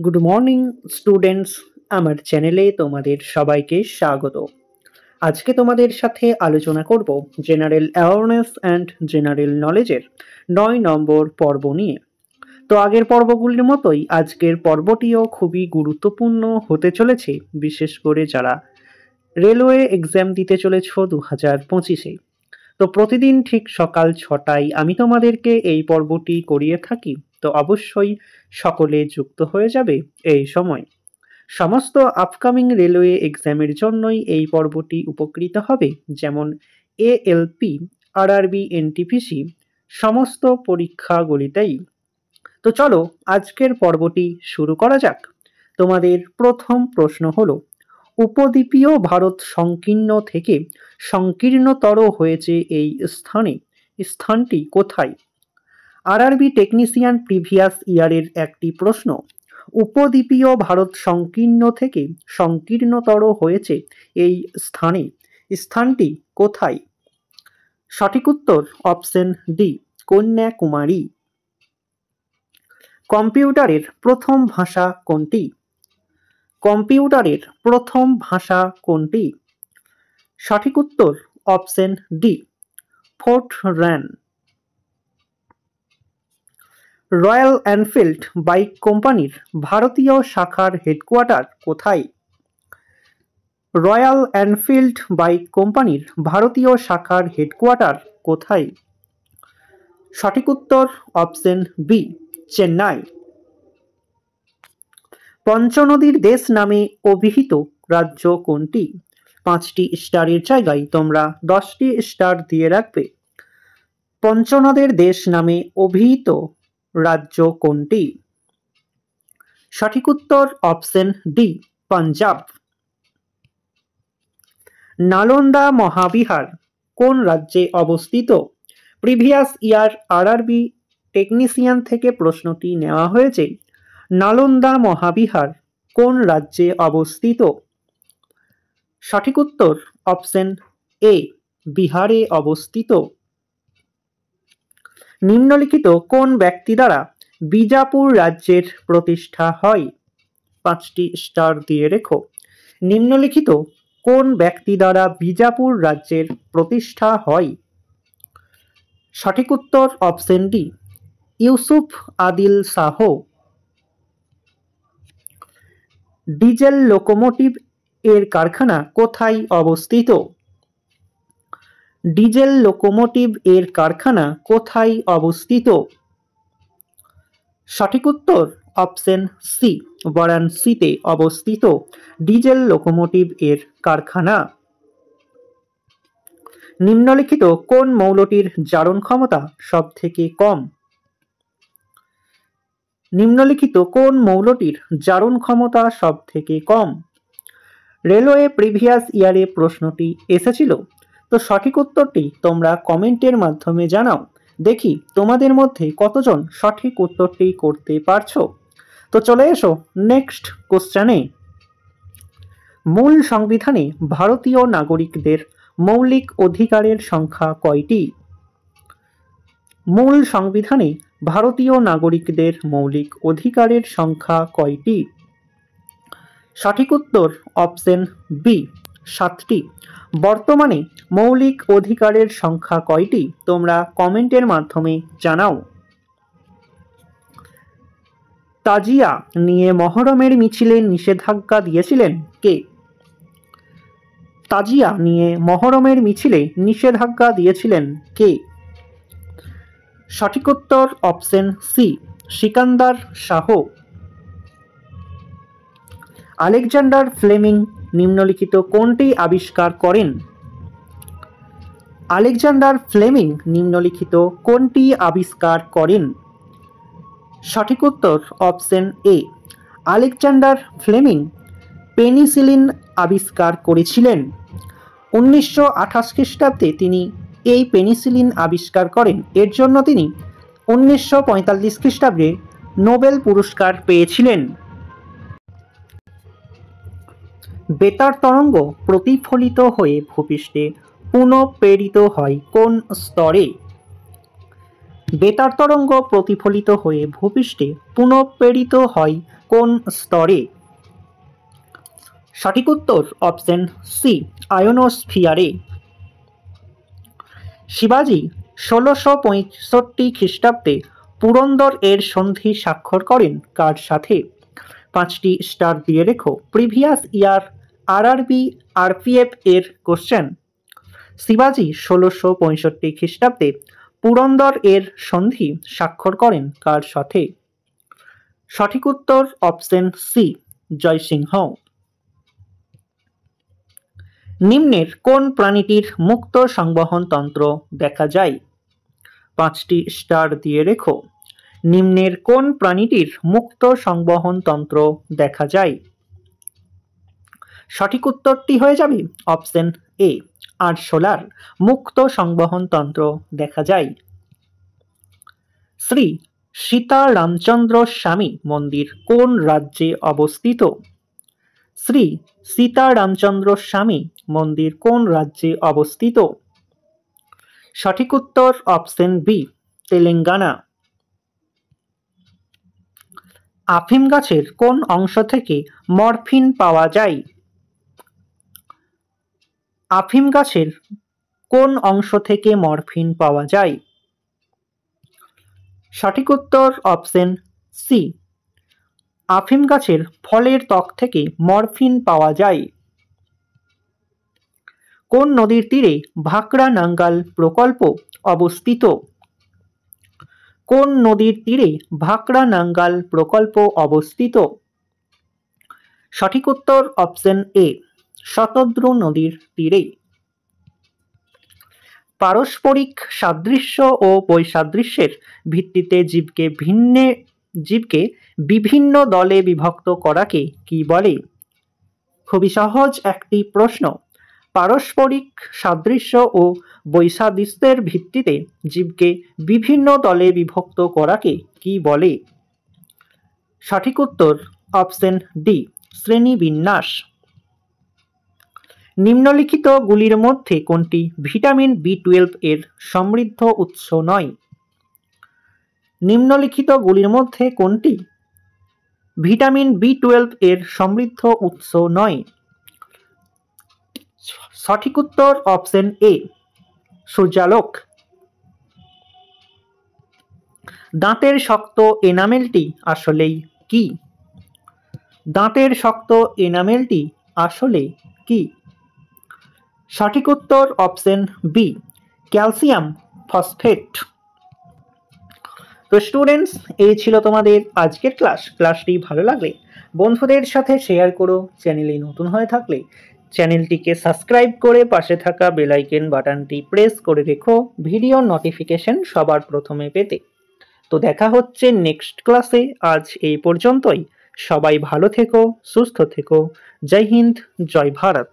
Good morning students, আমার চ্যানেলে তোমাদের সবাইকে স্বাগত। আজকে তোমাদের সাথে আলোচনা করব জেনারেল অ্যাওয়ারনেস অ্যান্ড জেনারেল নলেজের 9 নম্বর পর্ব নিয়ে। তো আগের পর্বগুলির মতোই আজকের পর্বটিও খুবই গুরুত্বপূর্ণ হতে চলেছে, বিশেষ করে যারা রেলওয়ে এক্সাম দিতে চলেছ 2025-এ। তো প্রতিদিন ঠিক সকাল 6টায় আমি তোমাদেরকে এই পর্বটি করিয়ে থাকি, তো অবশ্যই সকলে যুক্ত হয়ে যাবে এই সময়। সমস্ত আপকামিং রেলওয়ে এক্সামের জন্যই এই পর্বটি উপকৃত হবে, যেমন এএলপি, আরআরবি, এনটিপিসি সমস্ত পরীক্ষাগুলিতেই। তো চলো আজকের পর্বটি শুরু করা যাক। তোমাদের প্রথম প্রশ্ন হলো, উপদ্বীপীয় ভারত সংকীর্ণ থেকে সংকীর্ণতর হয়েছে এই স্থানটি কোথায়? আরআরবি টেকনিশিয়ান প্রিভিয়াস ইয়ারের একটি প্রশ্ন। উপদ্বীপীয় ভারত সংকীর্ণ থেকে সংকীর্ণতর হয়েছে এই স্থানটি কোথায়? সঠিক উত্তর অপশন ডি, কন্যাকুমারী। কম্পিউটারের প্রথম ভাষা কোনটি? কম্পিউটারের প্রথম ভাষা কোনটি? সঠিক উত্তর option D, Fortran. Royal Enfield bike কোম্পানির ভারতীয় শাখার হেডকোয়ার্টার কোথায়? রয়্যাল এনফিল্ড বাইক কোম্পানির ভারতীয় শাখার হেডকোয়ার্টার কোথায়? সঠিক উত্তর অপশন বি, চেন্নাই। পঞ্চনদীর দেশ নামে অভিহিত রাজ্য কোনটি? 5টি স্টারের জায়গায় তোমরা 10টি স্টার দিয়ে রাখবে। পঞ্চনদের দেশ নামে অভিহিত রাজ্য কোনটি? সঠিক উত্তর অপশন ডি, পাঞ্জাব। নালন্দা মহাবিহার কোন রাজ্যে অবস্থিত? প্রিভিয়াস ইয়ার আরআরবি টেকনিশিয়ান থেকে প্রশ্নটি নেওয়া হয়েছে। নালন্দা মহাবিহার কোন রাজ্যে অবস্থিত? সঠিক উত্তর অপশন এ, বিহারে অবস্থিত। নিম্নলিখিত কোন ব্যক্তি দ্বারা বিজাপুর রাজ্যের প্রতিষ্ঠা হয়? 5টি স্টার দিয়ে রেখো। নিম্নলিখিত কোন ব্যক্তি দ্বারা বিজাপুর রাজ্যের প্রতিষ্ঠা হয়? সঠিক উত্তর option D, Yusuf Adil Shah. Diesel locomotive এর কারখানা কোথায় অবস্থিত? ডিজেল লোকোমোটিভ এর কারখানা কোথায় অবস্থিত? সঠিক উত্তর অপশন সি, বারাণসীতে অবস্থিত ডিজেল লোকোমোটিভ এর কারখানা। নিম্নলিখিত কোন মৌলটির জারণ ক্ষমতা সব থেকে কম? নিম্নলিখিত কোন মৌলটির জারণ ক্ষমতা সব থেকে কম? রেলওয়ে প্রিভিয়াস ইয়ারে প্রশ্নটি এসেছিল, তো সঠিক উত্তরটি তোমরা কমেন্টের মাধ্যমে জানাও। দেখি তোমাদের মধ্যে কতজন সঠিক উত্তরটি করতে পারছো। তো চলে এসো নেক্সট কোশ্চেনে। মূল সংবিধানে ভারতীয় নাগরিকদের মৌলিক অধিকারের সংখ্যা কয়টি? মূল সংবিধানে ভারতীয় নাগরিকদের মৌলিক অধিকারের সংখ্যা কয়টি? সঠিক উত্তর অপশন বি, 7টি। বর্তমানে মৌলিক অধিকারের সংখ্যা কয়টি তোমরা কমেন্টের মাধ্যমে জানাও। তাজিয়া নিয়ে মহরমের মিছিলে নিষেধাজ্ঞা দিয়েছিলেন কে? তাজিয়া নিয়ে মহরমের মিছিলে নিষেধাজ্ঞা দিয়েছিলেন কে? সঠিক উত্তর option C, Sikandar Shah. Alexander Fleming নিম্নলিখিত কোনটি আবিষ্কার করেন? আলেকজান্ডার ফ্লেমিং নিম্নলিখিত কোনটি আবিষ্কার করেন? সঠিক উত্তর option A, Alexander Fleming penicillin আবিষ্কার করেছিলেন। 1928 খ্রিস্টাব্দে তিনি এই পেনিসিলিন আবিষ্কার করেন। এর জন্য তিনি 1945 খ্রিস্টাব্দে নোবেল পুরস্কার পেয়েছিলেন। বেতার তরঙ্গ প্রতিফলিত হয়ে ভূপৃষ্ঠে পুনঃপ্রেরিত হয় কোন স্তরে? বেতার তরঙ্গ প্রতিফলিত হয়ে ভূপৃষ্ঠে পুনঃপ্রেরিত হয় কোন স্তরে? সঠিক উত্তর অপশন সি, আয়োনোস্ফিয়ারে। শিবাজি ১৬৬৫ খ্রিস্টাব্দে পুরন্দর এর সন্ধি স্বাক্ষর করেন কার সাথে? 5টি স্টার দিয়ে রেখো। প্রিভিয়াস ইয়ার আরআরবি আরপিএফ এর কোশ্চেন। শিবাজি ১৬৬৫ খ্রিস্টাব্দে পুরন্দর এর সন্ধি স্বাক্ষর করেন কার সাথে? সঠিক উত্তর অপশন সি, জয়সিংহ। নিম্নের কোন প্রাণীটির মুক্ত সংবহন তন্ত্র দেখা যায়? 5টি স্টার দিয়ে রেখো। নিম্নের কোন প্রাণীটির মুক্ত সংবহন তন্ত্র দেখা যায়? সঠিক উত্তরটি হয়ে যাবে অপশন এ, আরশোলার মুক্ত সংবহন তন্ত্র দেখা যায়। শ্রী সীতা রামচন্দ্র স্বামী মন্দির কোন রাজ্যে অবস্থিত? শ্রী সীতা রামচন্দ্র স্বামী মন্দির কোন রাজ্যে অবস্থিত? সঠিক উত্তর অপশন বি, তেলেঙ্গানা। আফিম গাছের কোন অংশ থেকে মরফিন পাওয়া যায়? আফিম গাছের কোন অংশ থেকে মরফিন পাওয়া যায়? সঠিক উত্তর অপশন সি, আফিম গাছের ফলের ত্বক থেকে মরফিন পাওয়া যায়। কোন নদীর তীরে ভাকরা নাঙ্গাল প্রকল্প অবস্থিত? কোন নদীর তীরে ভাকরা নাঙ্গাল প্রকল্প অবস্থিত? সঠিক উত্তর অপশন এ, শতদ্রু নদীর তীরে। পারস্পরিক সাদৃশ্য ও বৈসাদৃশ্যের ভিত্তিতে জীবকে বিভিন্ন দলে বিভক্ত করাকে কি বলে? খুবই সহজ একটি প্রশ্ন। পারস্পরিক সাদৃশ্য ও বৈসাদৃশ্যের ভিত্তিতে জীবকে বিভিন্ন দলে বিভক্ত করাকে কি বলে? সঠিক উত্তর অপশন ডি, শ্রেণীবিন্যাস। নিম্নলিখিত গুলির মধ্যে কোনটি ভিটামিন বি12 এর সমৃদ্ধ উৎস নয়? নিম্নলিখিত গুলির মধ্যে কোনটি ভিটামিন বি12 এর সমৃদ্ধ উৎস নয়? সঠিক উত্তর অপশন এ, সূর্যালোক। দাঁতের শক্ত এনামেলটি আসলেই কি? দাঁতের শক্ত এনামেলটি আসলে কি? সঠিক উত্তর অপশন বি, ক্যালসিয়াম ফসফেট। তো স্টুডেন্টস, এই ছিল তোমাদের আজকের ক্লাসটি ভালো লাগলে বন্ধুদের সাথে শেয়ার করো। চ্যানেলে নতুন হয়ে থাকলে চ্যানেলটিকে সাবস্ক্রাইব করে পাশে থাকা বেল আইকন বাটনটি প্রেস করে রেখো ভিডিও নোটিফিকেশন সবার প্রথমে পেতে। তো দেখা হচ্ছে নেক্সট ক্লাসে। আজ এই পর্যন্তই। সবাই ভালো থেকো, সুস্থ থেকো। জয় হিন্দ, জয় ভারত।